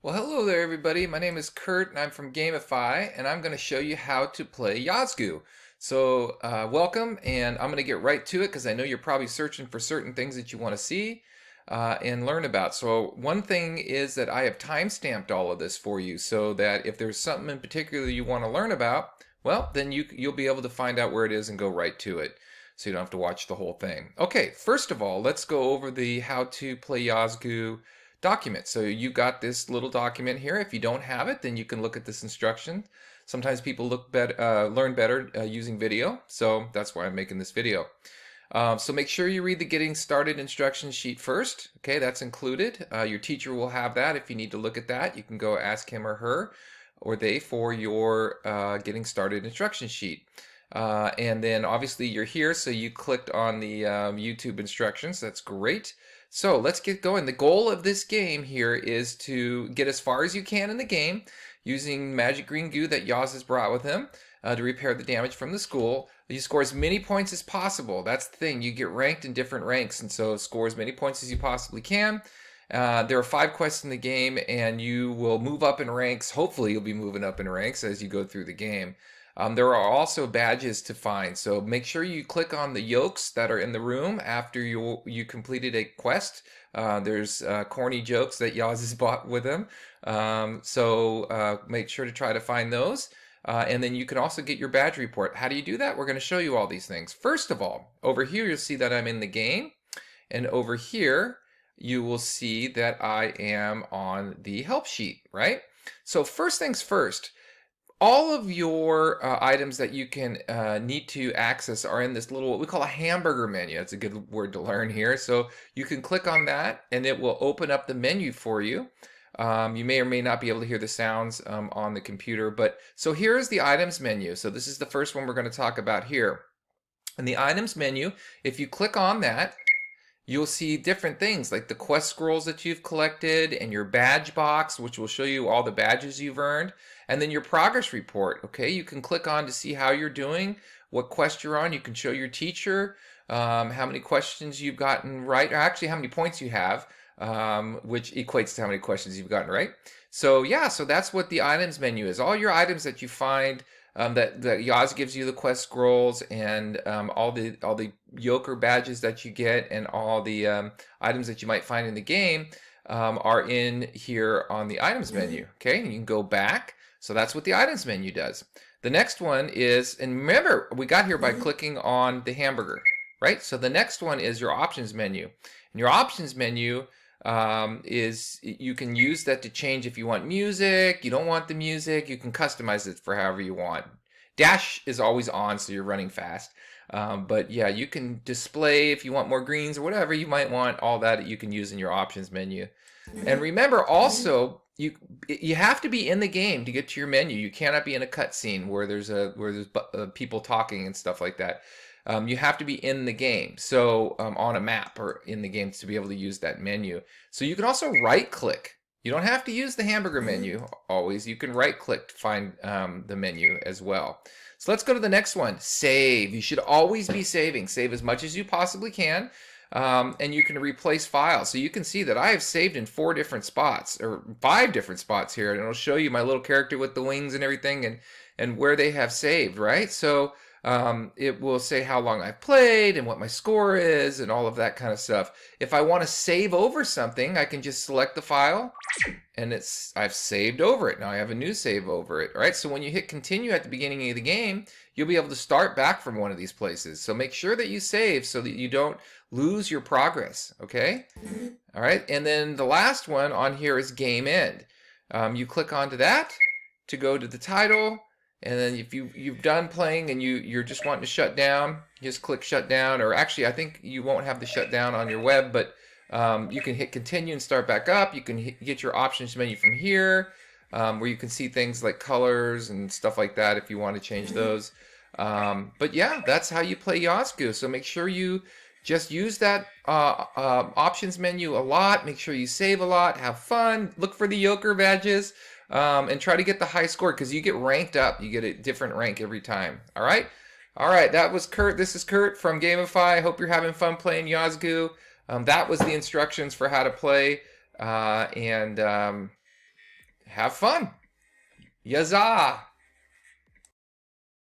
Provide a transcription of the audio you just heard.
Well, hello there, everybody. My name is Kurt, and I'm from Gamify, and I'm going to show you how to play Yozgoo. So, welcome, and I'm going to get right to it because I know you're probably searching for certain things that you want to see and learn about. So, one thing is that I have time-stamped all of this for you so that if there's something in particular you want to learn about, well, then you'll be able to find out where it is and go right to it. So you don't have to watch the whole thing. Okay, first of all, let's go over the how to play Yozgoo document. So you got this little document here. If you don't have it, then you can look at this instruction. Sometimes people learn better using video, so that's why I'm making this video. So make sure you read the getting started instruction sheet first. Okay, that's included. Your teacher will have that. If you need to look at that, you can go ask him or her or they for your getting started instruction sheet. And then obviously you're here, so you clicked on the YouTube instructions. That's great. So let's get going. The goal of this game here is to get as far as you can in the game using magic green goo that Yoz has brought with him to repair the damage from the school. You score as many points as possible. That's the thing. You get ranked in different ranks, and so score as many points as you possibly can. There are 5 quests in the game, and you will move up in ranks. Hopefully, you'll be moving up in ranks as you go through the game. There are also badges to find, so make sure you click on the yolks that are in the room after you completed a quest. There's corny jokes that Yaz has bought with him, so make sure to try to find those. And then you can also get your badge report. How do you do that? We're going to show you all these things. First of all, over here you'll see that I'm in the game, and over here you will see that I am on the help sheet, right? So first things first, all of your items that you can need to access are in this little, what we call a hamburger menu. That's a good word to learn here. So you can click on that and it will open up the menu for you. You may or may not be able to hear the sounds on the computer, but so here's the items menu. So this is the first one we're going to talk about here. In the items menu, if you click on that, you'll see different things like the quest scrolls that you've collected and your badge box, which will show you all the badges you've earned, and then your progress report. Okay, you can click on to see how you're doing, what quest you're on. You can show your teacher how many questions you've gotten right, or actually how many points you have, which equates to how many questions you've gotten right. So yeah, so that's what the items menu is. All your items that you find that Yaz gives you the quest scrolls and all the Yoker badges that you get and all the items that you might find in the game are in here on the items menu. Okay, and you can go back. So that's what the items menu does. The next one is, and remember, we got here by clicking on the hamburger, right? So the next one is your options menu. And your options menu is you can use that to change if you want music, you don't want the music, you can customize it for however you want. Dash is always on, so you're running fast. But yeah, you can display if you want more greens or whatever you might want, all that you can use in your options menu. And remember also, you have to be in the game to get to your menu. You cannot be in a cutscene where there's people talking and stuff like that. You have to be in the game, so on a map or in the game to be able to use that menu. So you can also right click. You don't have to use the hamburger menu always. You can right click to find the menu as well. So let's go to the next one. Save. You should always be saving. Save as much as you possibly can. And you can replace files. So you can see that I have saved in 4 different spots, or 5 different spots here, and it'll show you my little character with the wings and everything and where they have saved, right? So it will say how long I've played and what my score is and all of that kind of stuff. If I want to save over something, I can just select the file and I've saved over it. Now I have a new save over it, right? So when you hit continue at the beginning of the game, you'll be able to start back from one of these places. So make sure that you save so that you don't lose your progress, okay? All right, and then the last one on here is game end. You click onto that to go to the title. And then if you've done playing and you're just wanting to shut down, just click shut down. Or actually, I think you won't have the shutdown on your web, but you can hit continue and start back up. You can get your options menu from here, where you can see things like colors and stuff like that if you want to change those. But yeah, that's how you play Yozgoo. So make sure you just use that options menu a lot. Make sure you save a lot. Have fun. Look for the Yoker badges. And try to get the high score because you get ranked up. You get a different rank every time. All right? All right, that was Kurt. This is Kurt from Gamify. I hope you're having fun playing Yozgoo. That was the instructions for how to play. have fun. Yaza!